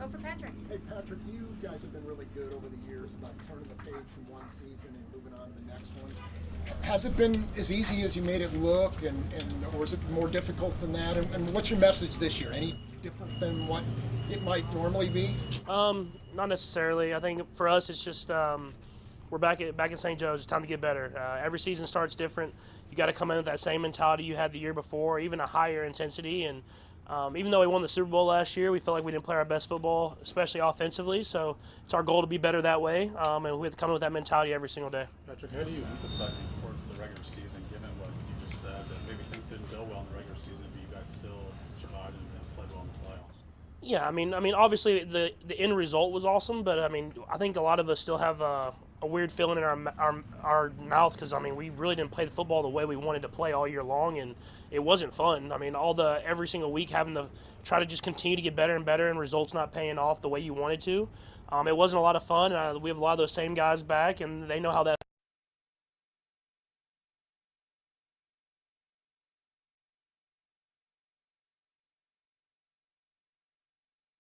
go for Patrick. Hey, Patrick, you guys have been really good over the years about turning the page from one season and moving on to the next one. Has it been as easy as you made it look, or is it more difficult than that? And what's your message this year? Any different than what it might normally be? Not necessarily. I think for us, it's just we're back in St. Joe's. It's time to get better. Every season starts different. You got to come in with that same mentality you had the year before, even a higher intensity. And even though we won the Super Bowl last year, we felt like we didn't play our best football, especially offensively. So it's our goal to be better that way, and we have to come in with that mentality every single day. Patrick, how do you emphasize the importance of the regular season, given what you just said, that maybe things didn't go well in the regular season, but you guys still survived and played well in the playoffs? Yeah, I mean, obviously the end result was awesome, but I mean, I think a lot of us still have a weird feeling in our mouth because I mean, we really didn't play the football the way we wanted to play all year long, and it wasn't fun. I mean, every single week having to try to just continue to get better and better, and results not paying off the way you wanted to. It wasn't a lot of fun. We have a lot of those same guys back, and they know how that.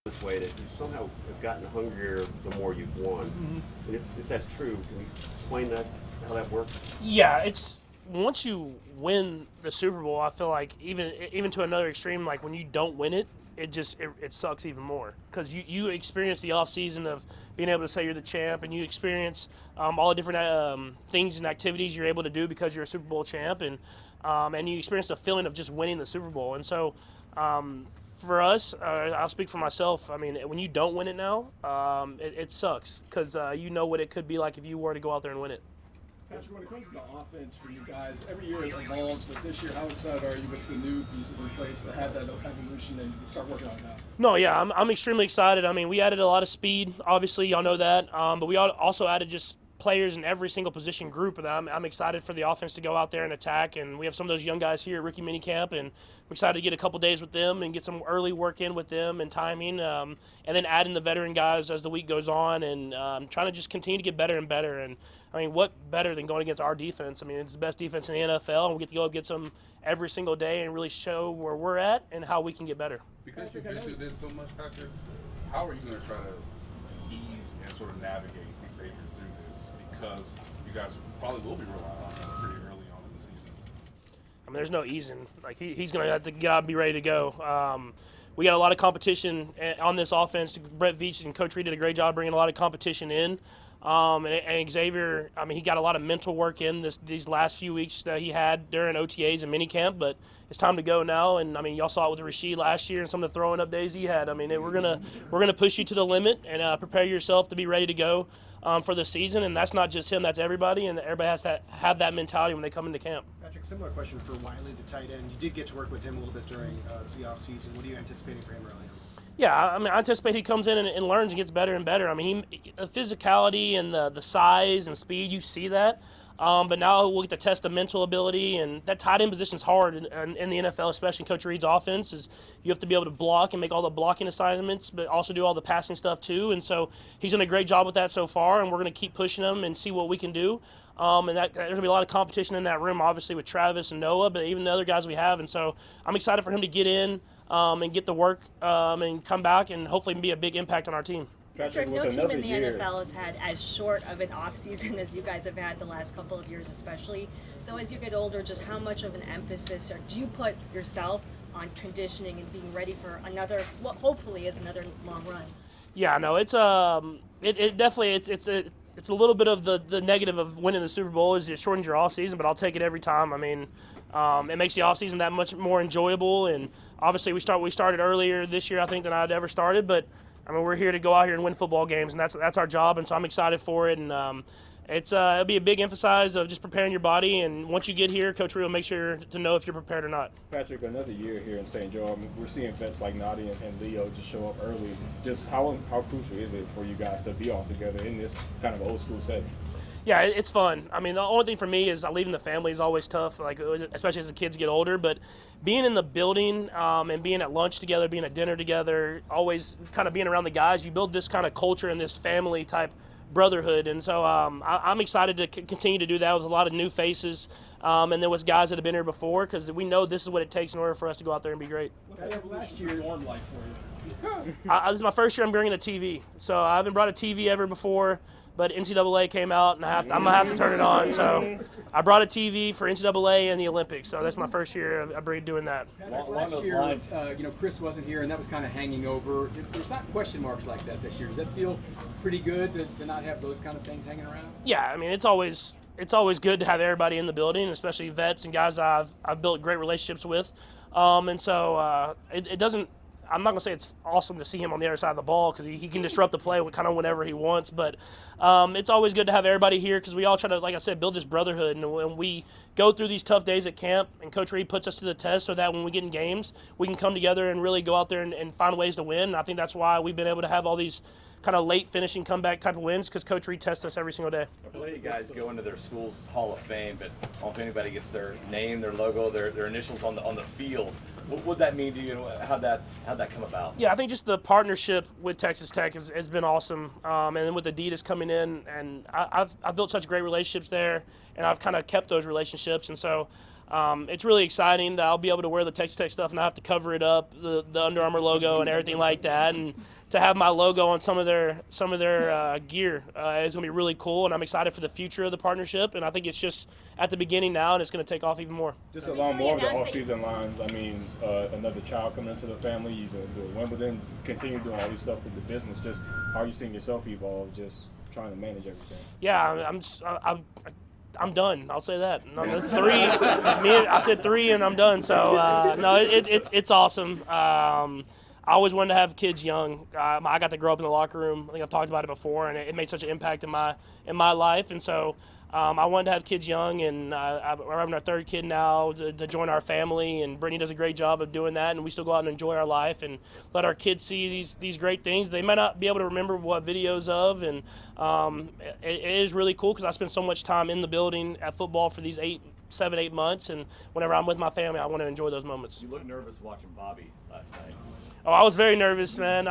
This way that you somehow have gotten hungrier the more you've won. Mm-hmm. And if that's true, can you explain that, how that works? Yeah, it's once you win the Super Bowl, I feel like even to another extreme, like when you don't win it, it sucks even more because you experience the off season of being able to say you're the champ, and you experience all the different things and activities you're able to do because you're a Super Bowl champ, and you experience the feeling of just winning the Super Bowl. And so for us, I'll speak for myself. I mean, when you don't win it now, it sucks because you know what it could be like if you were to go out there and win it. Patrick, when it comes to the offense for you guys, every year it evolves, but this year, how excited are you with the new pieces in place to have that evolution and start working on it now? No, yeah, I'm extremely excited. I mean, we added a lot of speed, obviously, y'all know that, but we also added just players in every single position group, and I'm excited for the offense to go out there and attack. And we have some of those young guys here at rookie minicamp, and I'm excited to get a couple days with them and get some early work in with them and timing, and then adding the veteran guys as the week goes on, and trying to just continue to get better and better. And I mean, what better than going against our defense? I mean, it's the best defense in the NFL, and we get to go up get some every single day and really show where we're at and how we can get better. Because you've been through this so much, Patrick, how are you going to try to ease and sort of navigate Xavier through this? Because you guys probably will be relying on him pretty early on in the season. I mean, there's no easing. Like he's going to have to get out and be ready to go. We got a lot of competition on this offense. Brett Veach and Coach Reid did a great job bringing a lot of competition in. And Xavier, I mean, he got a lot of mental work in these last few weeks that he had during OTAs and minicamp, but it's time to go now. And I mean, y'all saw it with Reid last year and some of the throwing up days he had. I mean, we're gonna push you to the limit and prepare yourself to be ready to go for the season. And that's not just him; that's everybody, and everybody has to have that mentality when they come into camp. Patrick, similar question for Wiley, the tight end. You did get to work with him a little bit during the offseason. What are you anticipating for him early? Yeah, I mean, I anticipate he comes in and learns and gets better and better. I mean, the physicality and the size and speed, you see that. But now we'll get to test the mental ability, and that tight end position is hard in the NFL, especially in Coach Reid's offense. Is you have to be able to block and make all the blocking assignments, but also do all the passing stuff too. And so he's done a great job with that so far, and we're going to keep pushing him and see what we can do. And there's going to be a lot of competition in that room, obviously with Travis and Noah, but even the other guys we have. And so I'm excited for him to get in and get the work and come back and hopefully be a big impact on our team. Patrick, no team in the NFL has had as short of an offseason as you guys have had the last couple of years especially. So as you get older, just how much of an emphasis or do you put yourself on conditioning and being ready for another, what hopefully is another long run? Yeah, no, it's it definitely it's a little bit of the negative of winning the Super Bowl is it shortens your off season, but I'll take it every time. I mean, it makes the off season that much more enjoyable, and obviously we started earlier this year I think than I'd ever started, but I mean we're here to go out here and win football games, and that's our job, and so I'm excited for it, and it'll be a big emphasis of just preparing your body, and once you get here, Coach Reid will make sure to know if you're prepared or not. Patrick, another year here in St. Joe. I mean, we're seeing vets like Nadi and Leo just show up early. Just how crucial is it for you guys to be all together in this kind of old school setting? Yeah, it's fun. I mean, the only thing for me is leaving the family is always tough, like especially as the kids get older. But being in the building and being at lunch together, being at dinner together, always kind of being around the guys, you build this kind of culture and this family type brotherhood. And so I'm excited to continue to do that with a lot of new faces and then with guys that have been here before, because we know this is what it takes in order for us to go out there and be great. Last year, warm life for you. This is my first year I'm bringing a TV. So I haven't brought a TV ever before, but NCAA came out, and I'm going to have to turn it on. So I brought a TV for NCAA and the Olympics. So that's my first year of doing that. Last year, Chris wasn't here, and that was kind of hanging over. There's not question marks like that this year. Does that feel pretty good to not have those kind of things hanging around? Yeah, I mean, it's always good to have everybody in the building, especially vets and guys I've built great relationships with. And so it doesn't. I'm not going to say it's awesome to see him on the other side of the ball because he can disrupt the play kind of whenever he wants. But it's always good to have everybody here because we all try to, like I said, build this brotherhood. And when we go through these tough days at camp, and Coach Reid puts us to the test so that when we get in games, we can come together and really go out there and find ways to win. And I think that's why we've been able to have all these kind of late finishing comeback type of wins because Coach Reid tests us every single day. A lot of you guys go into their school's Hall of Fame, but I don't know if anybody gets their name, their logo, their initials on the field. What would that mean to you? How'd that come about? Yeah, I think just the partnership with Texas Tech has been awesome, and then with Adidas coming in, and I've built such great relationships there, and I've kind of kept those relationships, and so it's really exciting that I'll be able to wear the Texas Tech stuff and not have to cover it up, the Under Armour logo and everything like that, and to have my logo on some of their gear is going to be really cool, and I'm excited for the future of the partnership, and I think it's just at the beginning now, and it's going to take off even more. Just along more of the off-season lines, I mean, another child coming into the family, you do Wimbledon, continue doing all this stuff with the business. Just how are you seeing yourself evolve, just trying to manage everything? Yeah, I'm done. I'll say that. No, I said 3, and I'm done. So no, it's awesome. I always wanted to have kids young. I got to grow up in the locker room. I think I've talked about it before, and it made such an impact in my life. And so I wanted to have kids young, and we're having our 3rd kid now to join our family. And Brittany does a great job of doing that, and we still go out and enjoy our life and let our kids see these great things. They might not be able to remember what videos of, and it is really cool because I spend so much time in the building at football for these 7, 8 months, and whenever I'm with my family, I want to enjoy those moments. You looked nervous watching Bobby last night. Oh, I was very nervous, man.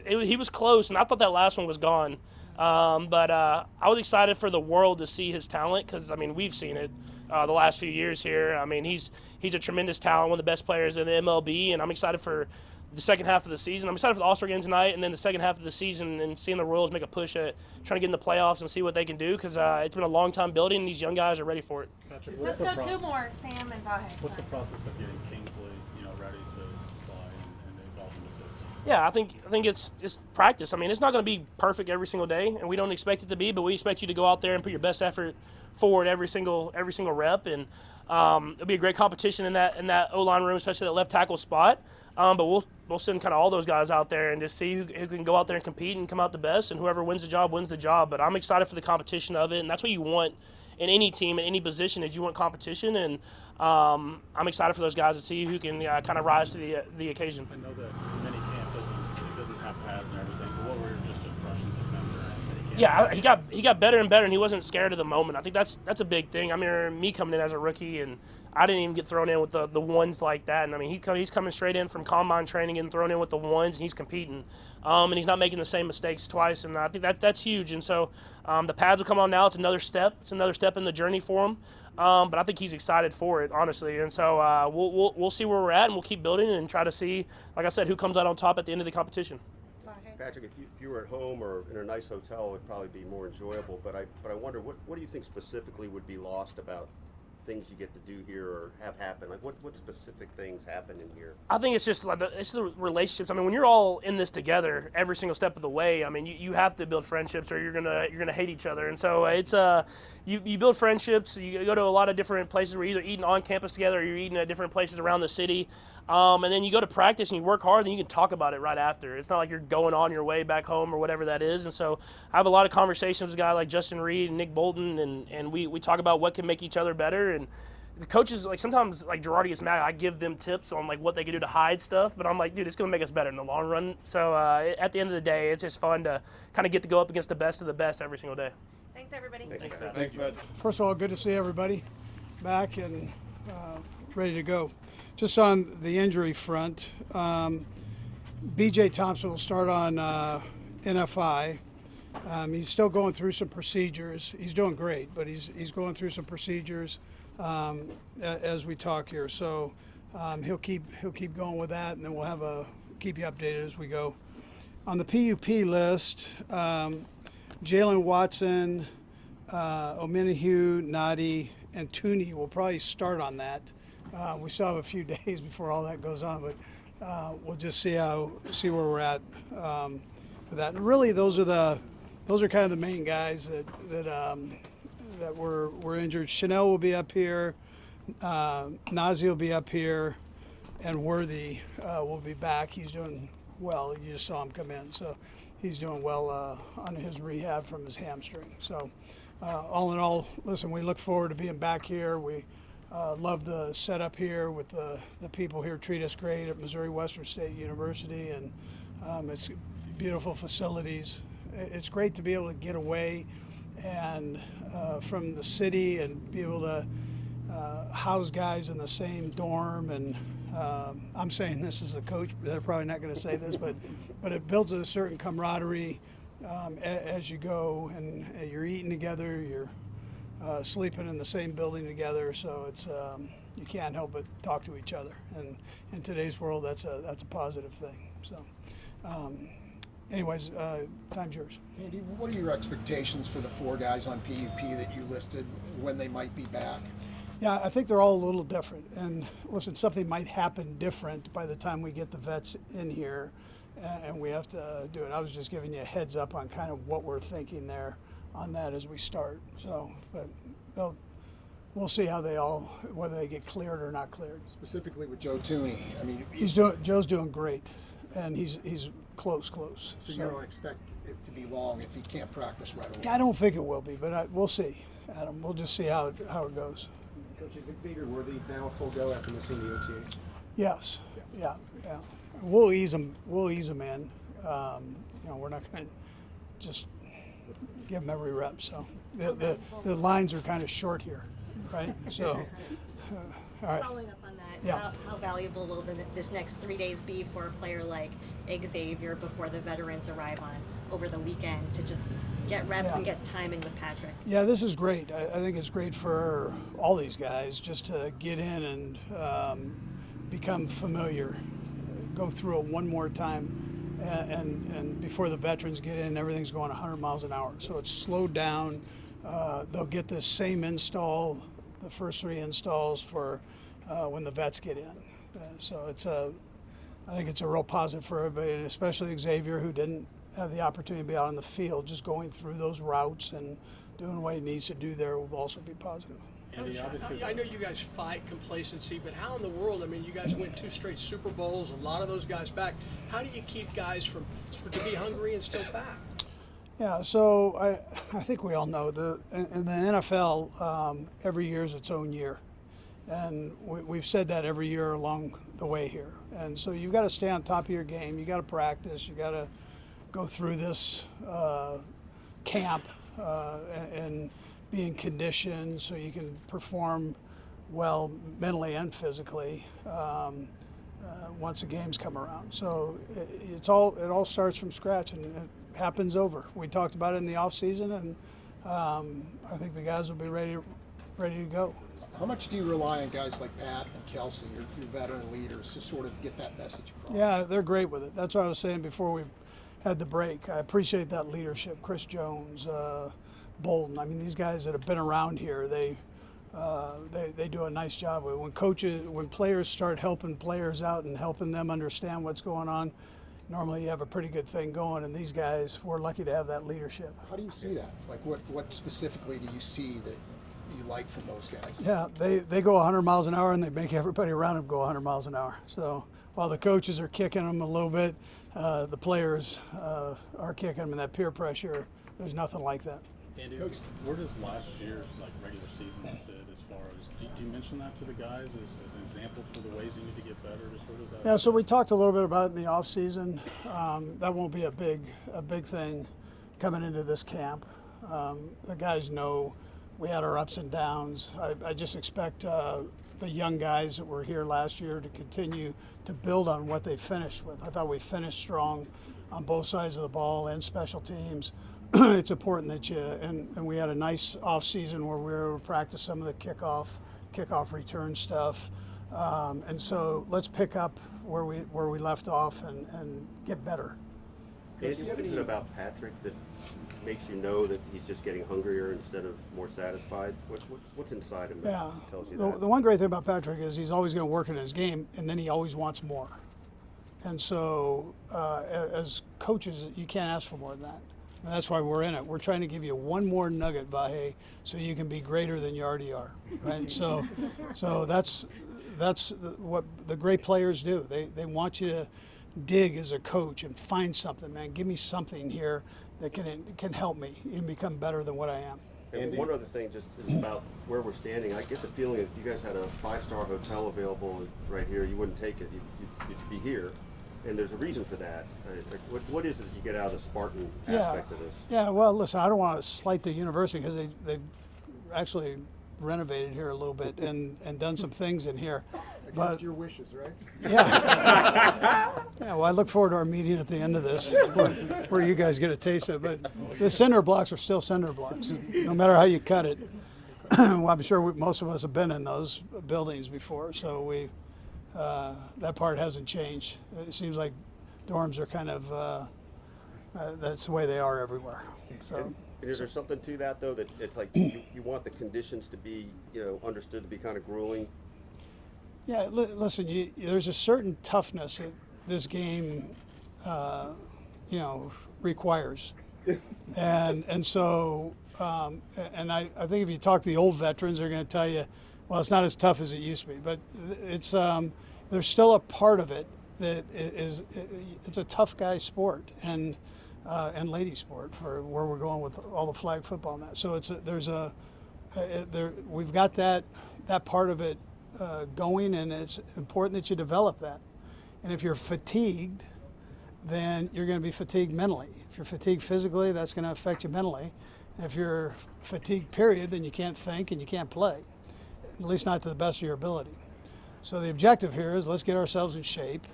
He was close, and I thought that last one was gone. But I was excited for the world to see his talent because, I mean, we've seen it the last few years here. I mean, he's a tremendous talent, one of the best players in the MLB, and I'm excited for the second half of the season. I'm excited for the All-Star game tonight, and then the second half of the season and seeing the Royals make a push at trying to get in the playoffs and see what they can do because it's been a long time building, and these young guys are ready for it. Patrick, let's go 2 more, Sam and Vahe. What's the process of getting Kingsley, ready to fly and involved in the system? Yeah, I think it's just practice. I mean, it's not going to be perfect every single day, and we don't expect it to be, but we expect you to go out there and put your best effort forward every single rep, and it'll be a great competition in that O-line room, especially that left tackle spot. But we'll send kind of all those guys out there and just see who can go out there and compete and come out the best, and whoever wins the job wins the job. But I'm excited for the competition of it, and that's what you want in any team, in any position, is you want competition, and I'm excited for those guys to see who can kind of rise to the occasion. I know that minicamp doesn't have pads and everything, but what were your just impressions of him during minicamp? Yeah, he got better and better, and he wasn't scared of the moment. I think that's a big thing. I mean, me coming in as a rookie, and I didn't even get thrown in with the ones like that. And I mean, he's coming straight in from combine training and thrown in with the ones, and he's competing. And he's not making the same mistakes twice, and I think that's huge. And so the pads will come on now. It's another step. It's another step in the journey for him. But I think he's excited for it, honestly. And so we'll see where we're at, and we'll keep building and try to see, like I said, who comes out on top at the end of the competition. Patrick, if you were at home or in a nice hotel, it would probably be more enjoyable. But I wonder, what do you think specifically would be lost about things you get to do here or have happen? Like what specific things happen in here? I think it's just like it's the relationships. I mean, when you're all in this together every single step of the way, I mean, you have to build friendships or you're gonna hate each other. And so it's you build friendships. You go to a lot of different places where you're either eating on campus together or you're eating at different places around the city. And then you go to practice and you work hard, and you can talk about it right after. It's not like you're going on your way back home or whatever that is. And so I have a lot of conversations with guys like Justin Reid and Nick Bolton, and we talk about what can make each other better. And the coaches, like sometimes like Girardi gets mad, I give them tips on like what they can do to hide stuff, but I'm like, dude, it's going to make us better in the long run. So at the end of the day, it's just fun to kind of get to go up against the best of the best every single day. Thanks, everybody. Thanks, Matt. First of all, good to see everybody back and ready to go. Just on the injury front, B.J. Thompson will start on NFI. He's still going through some procedures. He's doing great, but he's going through some procedures as we talk here. So he'll keep going with that, and then we'll have a keep you updated as we go. On the PUP list, Jalen Watson, Ominahue, Nadi, and Tooney will probably start on that. We still have a few days before all that goes on, but we'll just see where we're at for that. And really, those are kind of the main guys that were injured. Chanel will be up here, Nazi will be up here, and Worthy will be back. He's doing well. You just saw him come in, so he's doing well on his rehab from his hamstring. So all in all, listen, we look forward to being back here. We love the setup here with the people here treat us great at Missouri Western State University, and it's beautiful facilities. It's great to be able to get away and from the city and be able to house guys in the same dorm. And I'm saying this as a coach, they're probably not going to say this, but it builds a certain camaraderie as you go, and you're eating together, you're sleeping in the same building together, so it's you can't help but talk to each other. And in today's world, that's a positive thing. So, anyways, time's yours. Andy, what are your expectations for the 4 guys on PUP that you listed when they might be back? Yeah, I think they're all a little different. And listen, something might happen different by the time we get the vets in here, and we have to do it. I was just giving you a heads up on kind of what we're thinking there on that as we start. So, but we'll see how whether they get cleared or not cleared. Specifically with Joe Tooney, I mean, Joe's doing great, and he's close. So you don't expect it to be long if he can't practice right away? Yeah, I don't think it will be, but we'll see, Adam. We'll just see how it goes. Coach, is Xavier Worthy now a full go after missing the OTA? Yes. Yeah. We'll ease him in. We're not going to just give him every rep. So the lines are kind of short here, right? So, all right. Following up on that, how valuable will this next 3 days be for a player like Xavier before the veterans arrive over the weekend to just get reps and get time in with Patrick? Yeah, this is great. I think it's great for all these guys just to get in and become familiar, go through it one more time, and before the veterans get in, everything's going 100 miles an hour. So it's slowed down. They'll get the same install, the first 3 installs for when the vets get in. So I think it's a real positive for everybody, and especially Xavier, who didn't have the opportunity to be out on the field. Just going through those routes and doing what he needs to do there will also be positive. Coach, I know you guys fight complacency, but how in the world, I mean, you guys went 2 straight Super Bowls, a lot of those guys back. How do you keep guys to be hungry and still back? Yeah, so I think we all know in the NFL, every year is its own year. And we've said that every year along the way here. And so you've got to stay on top of your game. You got to practice. You got to go through this camp and be in condition so you can perform well mentally and physically once the games come around. So it all starts from scratch, and it happens over. We talked about it in the off season, and I think the guys will be ready to go. How much do you rely on guys like Pat and Kelsey, your veteran leaders, to sort of get that message across? Yeah, they're great with it. That's what I was saying before we had the break. I appreciate that leadership. Chris Jones, Bolton. I mean, these guys that have been around here, they do a nice job with it. When players start helping players out and helping them understand what's going on, normally you have a pretty good thing going. And these guys, we're lucky to have that leadership. How do you see that? Like, what specifically do you see that you like from those guys? Yeah, they go 100 miles an hour, and they make everybody around them go 100 miles an hour. So while the coaches are kicking them a little bit, the players are kicking them, and that peer pressure, there's nothing like that. Andy, where does last year's regular season sit as far as, do you mention that to the guys as an example for the ways you need to get better? Just where does that? Yeah, so we talked a little bit about it in the off season. That won't be a big thing coming into this camp. The guys know we had our ups and downs. I just expect the young guys that were here last year to continue to build on what they finished with. I thought we finished strong on both sides of the ball and special teams. It's important that and we had a nice off season where we were able to practice some of the kickoff return stuff. And so let's pick up where we left off and get better. Andy, what is it about Patrick that makes you know that he's just getting hungrier instead of more satisfied? What's inside him that tells you that? The one great thing about Patrick is he's always going to work in his game, and then he always wants more. And so as coaches, you can't ask for more than that. And that's why we're in it. We're trying to give you one more nugget, Vahe, so you can be greater than you already are, right? So that's what the great players do. They want you to dig as a coach and find something, man. Give me something here that can help me and become better than what I am. And one other thing just is about where we're standing. I get the feeling if you guys had a 5-star hotel available right here, you wouldn't take it. You'd be here. And there's a reason for that. What is it you get out of the Spartan aspect of this? Yeah, well, listen, I don't want to slight the university because they've actually renovated here a little bit and done some things in here. Against your wishes, right? Yeah. Yeah, well, I look forward to our meeting at the end of this where you guys get a taste of it. But the cinder blocks are still cinder blocks, no matter how you cut it. Well, I'm sure most of us have been in those buildings before, so that part hasn't changed. It seems like dorms are kind of, that's the way they are everywhere. So. And is there something to that, though, that it's like you want the conditions to be, understood to be kind of grueling? Yeah, listen, there's a certain toughness that this game, requires. And so, and I think if you talk to the old veterans, they're going to tell you, well, it's not as tough as it used to be. But it's there's still a part of it that it's a tough guy sport and lady sport for where we're going with all the flag football and that. So we've got that part of it going, and it's important that you develop that. And if you're fatigued, then you're going to be fatigued mentally. If you're fatigued physically, that's going to affect you mentally. And if you're fatigued, period, then you can't think and you can't play, at least not to the best of your ability. So the objective here is let's get ourselves in shape,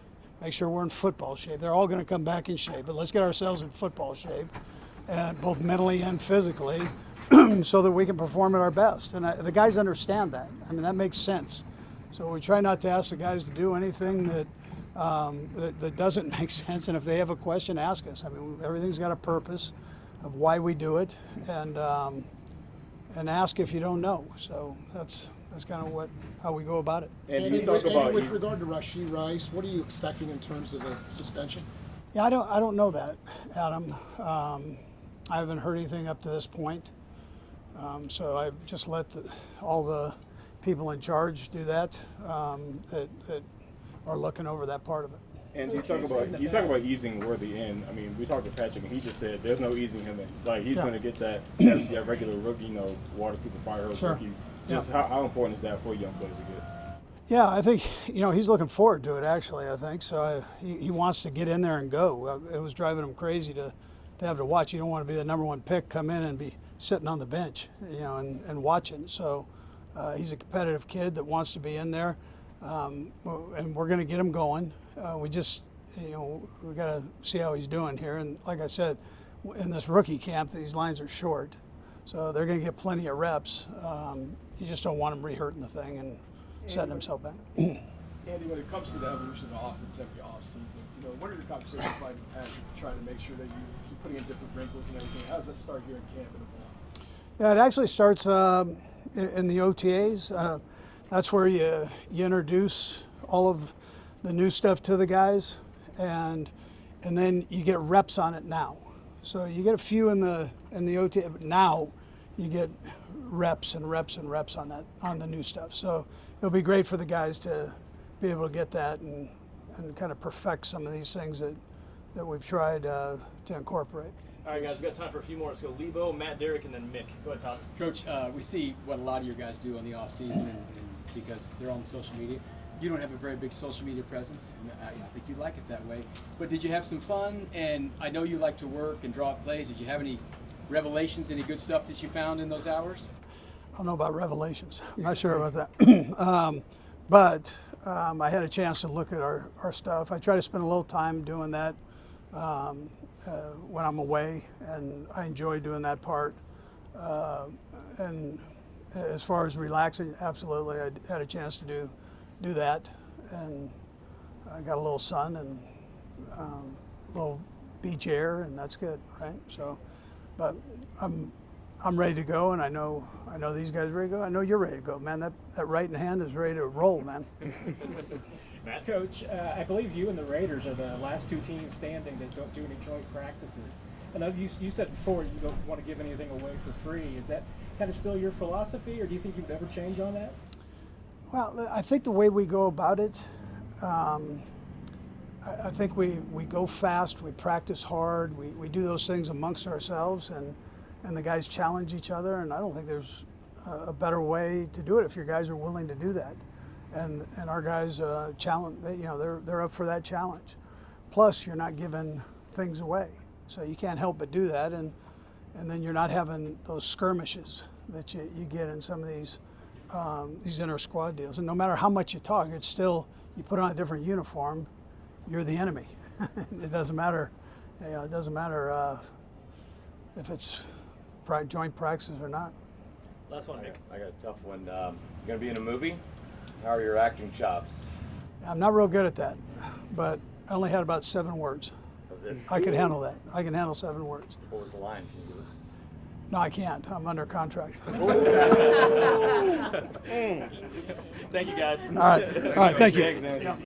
make sure we're in football shape. They're all going to come back in shape, but let's get ourselves in football shape, both mentally and physically, so that we can perform at our best. And the guys understand that. I mean, that makes sense. So we try not to ask the guys to do anything that doesn't make sense. And if they have a question, ask us. I mean, everything's got a purpose of why we do it, and ask if you don't know. So that's kind of how we go about it. And you talk about with regard to Rashee Rice, what are you expecting in terms of a suspension? Yeah, I don't know that, Adam. I haven't heard anything up to this point. So I just let all the people in charge do that that are looking over that part of it. And you talk about easing Worthy in. I mean, we talked to Patrick, and he just said there's no easing him in. Like he's going to get that regular rookie, waterproof fire hose rookie. Just how important is that for young players to get? Yeah, I think he's looking forward to it. Actually, I think so. He wants to get in there and go. It was driving him crazy to have to watch. You don't want to be the number one pick, come in and be sitting on the bench, and watching. So he's a competitive kid that wants to be in there, and we're going to get him going. We just, we got to see how he's doing here. And like I said, in this rookie camp, these lines are short, so they're going to get plenty of reps. You just don't want him re-hurting the thing and setting himself back. Andy, when it comes to the evolution of the offense every offseason, what are your conversations like with Patrick trying to make sure that you're putting in different wrinkles and everything? How does that start here in camp and the ball? Yeah, it actually starts in the OTAs. That's where you introduce all of the new stuff to the guys, and then you get reps on it now. So you get a few in the OTA, but now you get reps and reps and reps on the new stuff. So it'll be great for the guys to be able to get that and kind of perfect some of these things that we've tried to incorporate. All right, guys, we've got time for a few more. Let's go Lebo, Matt, Derek, and then Mick. Go ahead, Tom. Coach, we see what a lot of your guys do on the off season, and because they're on social media. You don't have a very big social media presence. I think you like it that way. But did you have some fun? And I know you like to work and draw up plays. Did you have any revelations, any good stuff that you found in those hours? I don't know about revelations. I'm not sure about that. But I had a chance to look at our stuff. I try to spend a little time doing that when I'm away, and I enjoy doing that part. And as far as relaxing, absolutely, I had a chance to do do that, and I got a little sun and little beach air, and that's good, right? So, but I'm ready to go, and I know these guys are ready to go. I know you're ready to go, man. That right hand is ready to roll, man. Matt? Coach, I believe you and the Raiders are the last two teams standing that don't do any joint practices. I know you said before you don't want to give anything away for free. Is that kind of still your philosophy, or do you think you'd ever change on that? Well, I think the way we go about it, I think we go fast, we practice hard, we do those things amongst ourselves, and the guys challenge each other, and I don't think there's a better way to do it if your guys are willing to do that. And our guys challenge, they're up for that challenge. Plus, you're not giving things away, so you can't help but do that, and then you're not having those skirmishes that you get in some of these inter-squad deals. And no matter how much you talk, it's still, you put on a different uniform, you're the enemy. It doesn't matter, it doesn't matter if it's joint practices or not. Last one, Nick. I got a tough one. You're gonna be in a movie. How are your acting chops? I'm not real good at that, but I only had about 7 words. Was it? I could handle that. I can handle 7 words. What was the line? Can you give us? No, I can't. I'm under contract. Thank you, guys. All right. Thank you.